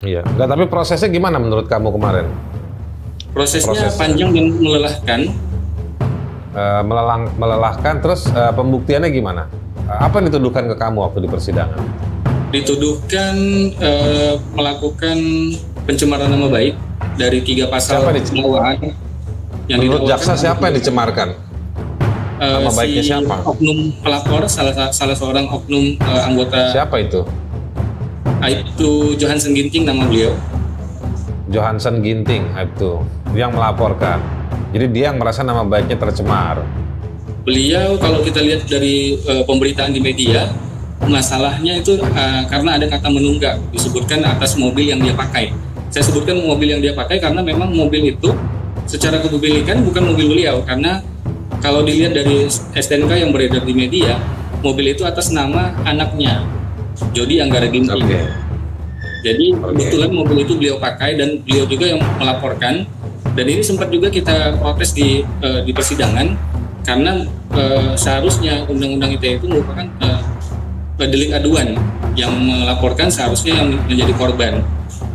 Iya. Enggak, tapi prosesnya gimana menurut kamu kemarin? Prosesnya Prosesnya panjang dan melelahkan. melelahkan, terus pembuktiannya gimana? Apa yang dituduhkan ke kamu waktu di persidangan? Dituduhkan melakukan pencemaran nama baik dari 3 pasal Siapa di, dakwaan yang menurut didakwakan jaksa siapa yang dicemarkan? Nama baiknya si siapa? oknum pelapor, salah seorang oknum anggota, Siapa itu? itu Johansen Ginting nama beliau. Johansen Ginting itu yang melaporkan. Jadi dia yang merasa nama baiknya tercemar. Beliau kalau kita lihat dari pemberitaan di media, masalahnya itu karena ada kata menunggak disebutkan atas mobil yang dia pakai. Saya sebutkan mobil yang dia pakai karena memang mobil itu secara kepemilikan bukan mobil beliau, karena kalau dilihat dari STNK yang beredar di media, mobil itu atas nama anaknya, Jody Anggara Ginting. Oke. Jadi kebetulan mobil itu beliau pakai dan beliau juga yang melaporkan, dan ini sempat juga kita protes di persidangan karena seharusnya undang-undang ITE itu merupakan delik aduan, yang melaporkan seharusnya yang menjadi korban.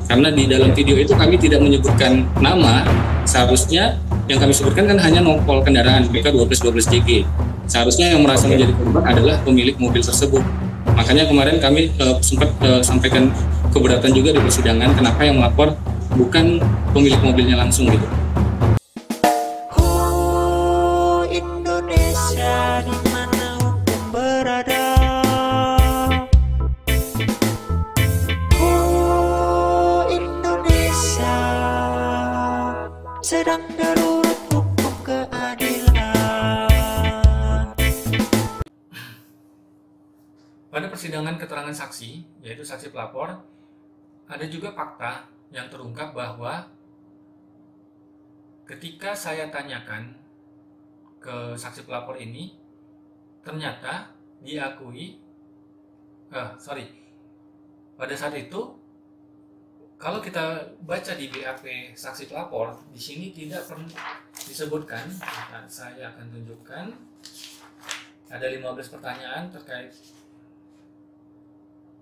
Karena di dalam video itu kami tidak menyebutkan nama, seharusnya yang kami sebutkan kan hanya nopol kendaraan PK 1212JG. Seharusnya yang merasa menjadi korban adalah pemilik mobil tersebut. Makanya kemarin kami sempat sampaikan keberatan juga di persidangan, kenapa yang melapor bukan pemilik mobilnya langsung gitu. Indonesia dimana hukum berada. Indonesia sedang darurat hukum keadilan. Pada persidangan keterangan saksi, yaitu saksi pelapor, ada juga fakta yang terungkap bahwa ketika saya tanyakan ke saksi pelapor ini, ternyata diakui, pada saat itu, kalau kita baca di BAP saksi pelapor, di sini tidak pernah disebutkan. Nah, saya akan tunjukkan, ada 15 pertanyaan terkait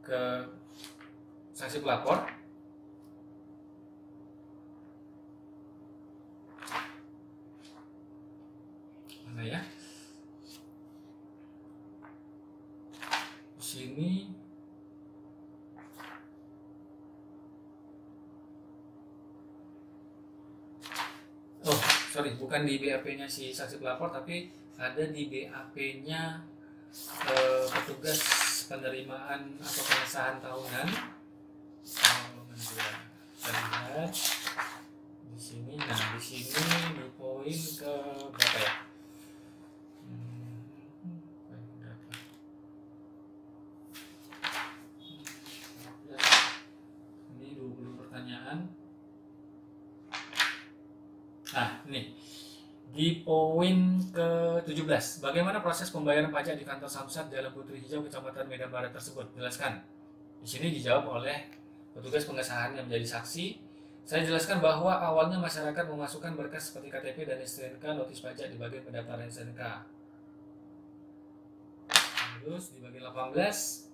ke saksi pelapor. Mana ya? Di sini bukan di BAP-nya si saksi pelapor, tapi ada di BAP-nya petugas penerimaan atau pengesahan tahunan. Kita lihat di sini. Nah, di sini di poin ke berapa ya? Ini 20 pertanyaan. Nah, ini di poin ke-17, bagaimana proses pembayaran pajak di kantor Samsat Jalan Putri Hijau, Kecamatan Medan Barat tersebut? Jelaskan. Di sini dijawab oleh petugas pengesahan yang menjadi saksi. Saya jelaskan bahwa awalnya masyarakat memasukkan berkas seperti KTP dan STNK, notis pajak di bagian pendaftaran STNK. Terus di bagian 18,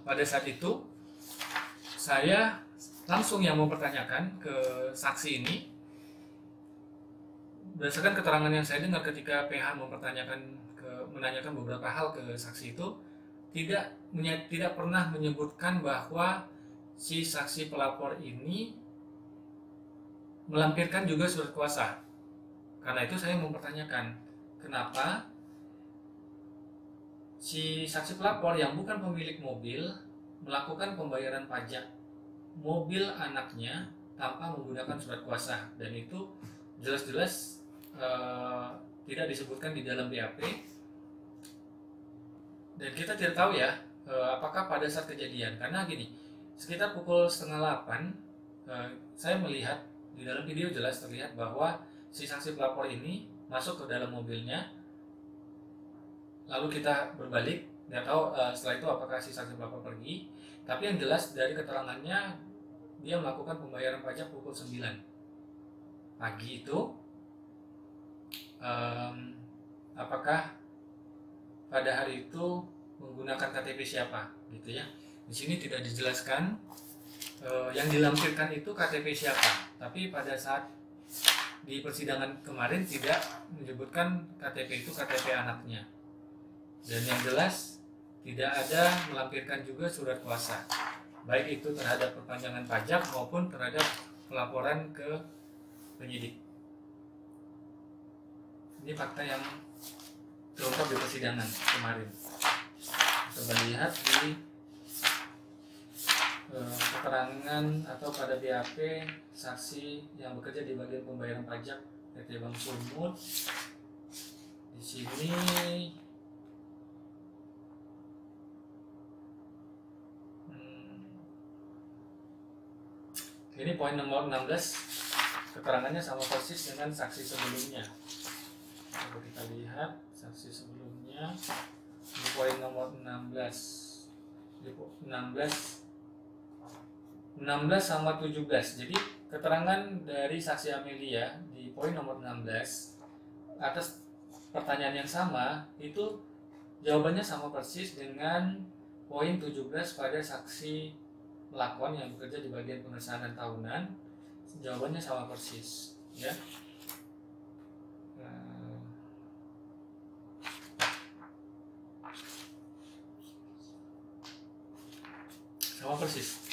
pada saat itu saya langsung yang mempertanyakan ke saksi ini, berdasarkan keterangan yang saya dengar ketika PH menanyakan beberapa hal ke saksi itu, tidak pernah menyebutkan bahwa si saksi pelapor ini melampirkan juga surat kuasa. Karena itu saya mempertanyakan, kenapa si saksi pelapor yang bukan pemilik mobil melakukan pembayaran pajak mobil anaknya tanpa menggunakan surat kuasa, dan itu jelas-jelas tidak disebutkan di dalam BAP. Dan kita tidak tahu ya apakah pada saat kejadian, karena gini, sekitar pukul 7:30 saya melihat di dalam video jelas terlihat bahwa si saksi pelapor ini masuk ke dalam mobilnya, lalu kita berbalik, nggak tahu setelah itu apakah si saksi pelapor pergi. Tapi yang jelas dari keterangannya, dia melakukan pembayaran pajak pukul 9 pagi itu. Apakah pada hari itu menggunakan KTP siapa, gitu ya. Di sini tidak dijelaskan yang dilampirkan itu KTP siapa, tapi pada saat di persidangan kemarin tidak menyebutkan KTP itu KTP anaknya. Dan yang jelas tidak ada melampirkan juga surat kuasa, baik itu terhadap perpanjangan pajak maupun terhadap pelaporan ke penyidik. Ini fakta yang terungkap di persidangan kemarin. Coba lihat di keterangan atau pada BAP saksi yang bekerja di bagian pembayaran pajak PT Bank Sumut. Di sini ini poin nomor 16, keterangannya sama persis dengan saksi sebelumnya. Coba kita lihat saksi sebelumnya di poin nomor 16. Di 16 sama 17. Jadi keterangan dari saksi Amelia di poin nomor 16 atas pertanyaan yang sama itu jawabannya sama persis dengan poin 17 pada saksi melakon yang bekerja di bagian pengesahan tahunan. Jawabannya sama persis, ya. Sama persis.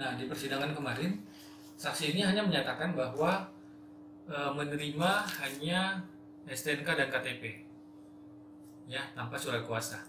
Nah, di persidangan kemarin saksi ini hanya menyatakan bahwa menerima hanya STNK dan KTP, ya, tanpa surat kuasa.